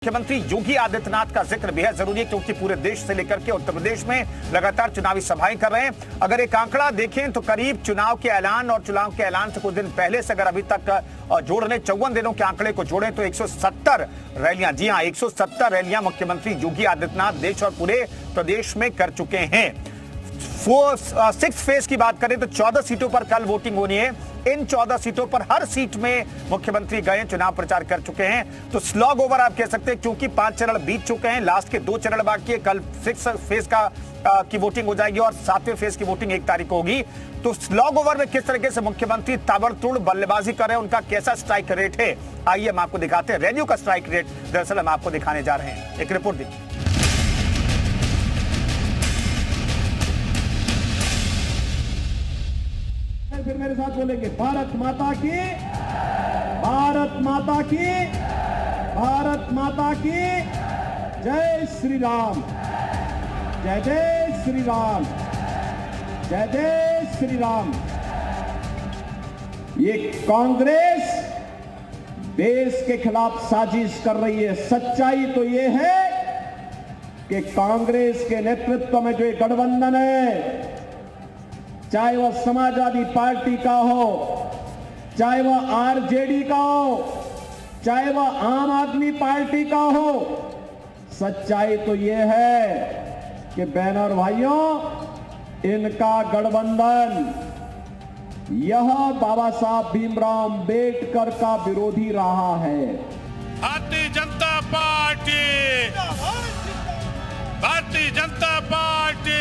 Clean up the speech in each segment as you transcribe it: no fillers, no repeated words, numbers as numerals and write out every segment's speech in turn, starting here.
मुख्यमंत्री योगी आदित्यनाथ का जिक्र बेहद जरूरी है क्योंकि पूरे देश से लेकर के उत्तर प्रदेश में लगातार चुनावी सभाएं कर रहे हैं। अगर एक आंकड़ा देखें तो करीब चुनाव के ऐलान से कुछ दिन पहले से अगर अभी तक जोड़ लें 54 दिनों के आंकड़े को जोड़ें तो 170 रैलियां, जी हां 170 रैलियां मुख्यमंत्री योगी आदित्यनाथ देश और पूरे प्रदेश में कर चुके हैं। सिक्स फेज की बात करें तो 14 सीटों पर कल वोटिंग होनी है। इन 14 सीटों पर हर सीट में मुख्यमंत्री गए, चुनाव प्रचार कर चुके हैं। तो स्लॉग ओवर आप कह सकते हैं क्योंकि 5 चरण बीत चुके हैं, लास्ट के 2 चरण बाकी है। कल 6 फेज की वोटिंग हो जाएगी और 7वें फेज की वोटिंग 1 तारीख को होगी। तो स्लॉग ओवर में किस तरीके से मुख्यमंत्री ताबड़तोड़ बल्लेबाजी कर रहे हैं, उनका कैसा स्ट्राइक रेट है, आइए हम आपको दिखाते हैं। रैलियों का स्ट्राइक रेट दरअसल हम आपको दिखाने जा रहे हैं, एक रिपोर्ट देखिए। फिर मेरे साथ बोलेंगे, भारत माता की, भारत माता की, भारत माता की जय श्री राम, जय जय श्री राम, जय जय श्री राम। ये कांग्रेस देश के खिलाफ साजिश कर रही है। सच्चाई तो ये है कि कांग्रेस के नेतृत्व में जो ये गठबंधन है, चाहे वह समाजवादी पार्टी का हो, चाहे वह आरजेडी का हो, चाहे वह आम आदमी पार्टी का हो, सच्चाई तो यह है कि बहनों और भाइयों, इनका गठबंधन यह बाबा साहब भीमराव अंबेडकर का विरोधी रहा है। Bharatiya Janata party, Bharatiya Janata party,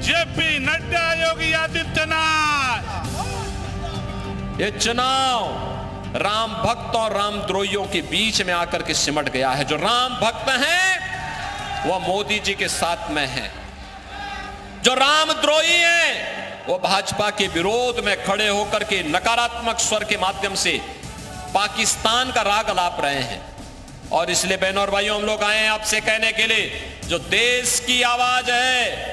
JP Nadda, Yogi Adityanath. ये चुनाव राम भक्त और रामद्रोहियों के बीच में आकर के सिमट गया है। जो राम भक्त हैं वो मोदी जी के साथ में हैं, जो रामद्रोही हैं वो भाजपा के विरोध में खड़े होकर के नकारात्मक स्वर के माध्यम से पाकिस्तान का राग अलाप रहे हैं। और इसलिए बहनों और भाइयों, हम लोग आए हैं आपसे कहने के लिए, जो देश की आवाज है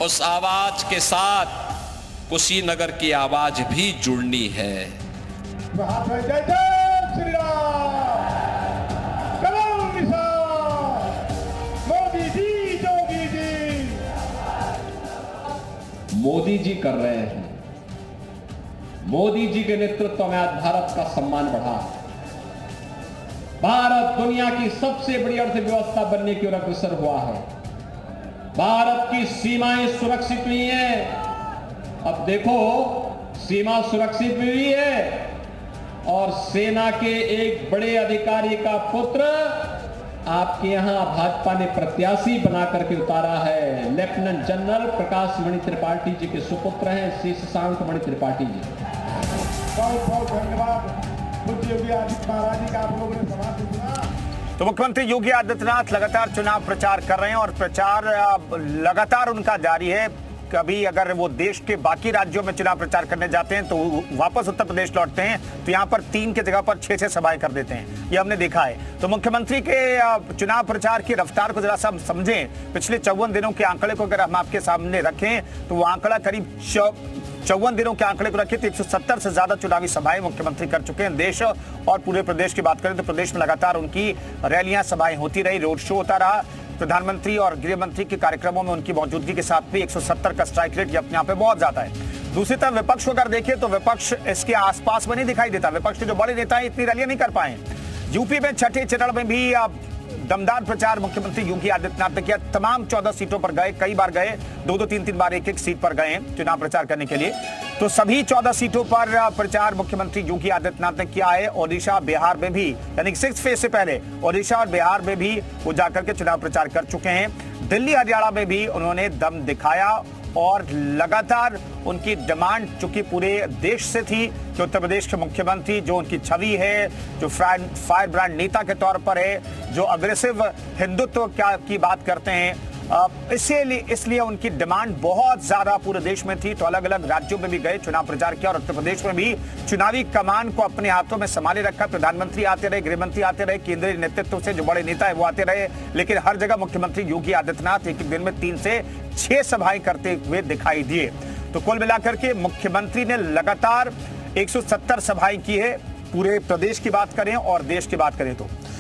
उस आवाज के साथ कुशीनगर की आवाज भी जुड़नी है। जय जय श्री राम, कमल निशान, मोदी जी, योगी जी। मोदी जी कर रहे हैं। मोदी जी के नेतृत्व में आज भारत का सम्मान बढ़ा। भारत दुनिया की सबसे बड़ी अर्थव्यवस्था बनने की ओर अग्रसर हुआ है। भारत की सीमाएं सुरक्षित हुई हैं। अब देखो, सीमा सुरक्षित हुई है और सेना के एक बड़े अधिकारी का पुत्र आपके यहां भाजपा ने प्रत्याशी बना करके उतारा है। लेफ्टिनेंट जनरल प्रकाश मणि त्रिपाठी जी के सुपुत्र हैं श्री शशांक मणि त्रिपाठी जी। बहुत बहुत धन्यवाद पूज्य योगी आदित्यनाथ महाराज जी का, आप लोगों ने समाज सुना। तो मुख्यमंत्री योगी आदित्यनाथ लगातार चुनाव प्रचार कर रहे हैं और प्रचार लगातार उनका जारी है। कभी अगर वो देश के बाकी राज्यों में चुनाव प्रचार करने जाते हैं तो वापस उत्तर प्रदेश लौटते हैं तो यहाँ पर 3 की जगह पर 6 सभाएं कर देते हैं, ये हमने देखा है। तो मुख्यमंत्री के चुनाव प्रचार की रफ्तार को जरा सा समझें। पिछले 54 दिनों के आंकड़े को अगर हम आपके सामने रखें तो वो आंकड़ा करीब 54 दिनों के आंकड़े को रखें तो 170 से ज्यादा चुनावी सभाएं मुख्यमंत्री कर चुके हैं। देश और पूरे प्रदेश की बात करें तो प्रदेश में लगातार उनकी रैलियां, सभाएं होती रही, रोड शो होता रहा। प्रधानमंत्री और गृह मंत्री के कार्यक्रमों में उनकी मौजूदगी के साथ भी 170 का स्ट्राइक रेट, ये अपने आप में बहुत ज्यादा है। दूसरी तरफ विपक्ष को अगर देखें तो विपक्ष इसके आसपास में नहीं दिखाई देता। विपक्ष के जो बड़े नेता हैं इतनी रैलियां नहीं कर पाए। यूपी में 6ठे चरण में भी दमदार प्रचार मुख्यमंत्री योगी आदित्यनाथ ने किया। तमाम 14 सीटों पर गए, कई बार गए, 2-2, 3-3 बार एक सीट पर गए चुनाव प्रचार करने के लिए। तो सभी 14 सीटों पर प्रचार मुख्यमंत्री योगी आदित्यनाथ ने किया है। ओडिशा, बिहार में भी, यानी 6 फेज से पहले ओडिशा और बिहार में भी वो जाकर के चुनाव प्रचार कर चुके हैं। दिल्ली, हरियाणा में भी उन्होंने दम दिखाया और लगातार उनकी डिमांड चूंकि पूरे देश से थी कि उत्तर प्रदेश के मुख्यमंत्री जो उनकी छवि है, जो फायर ब्रांड नेता के तौर पर है, जो अग्रेसिव हिंदुत्व की बात करते हैं, इसलिए उनकी डिमांड बहुत ज्यादा पूरे देश में थी। तो अलग अलग राज्यों में भी गए, चुनाव प्रचार किया और उत्तर प्रदेश में भी चुनावी कमान को अपने हाथों में संभाले रखा। प्रधानमंत्री आते रहे, गृह मंत्री आते रहे, केंद्रीय नेतृत्व से जो बड़े नेता है वो आते रहे, लेकिन हर जगह मुख्यमंत्री योगी आदित्यनाथ एक दिन में 3 से 6 सभाएं करते हुए दिखाई दिए। तो कुल मिलाकर के मुख्यमंत्री ने लगातार 170 सभाएं की है पूरे प्रदेश की बात करें और देश की बात करें तो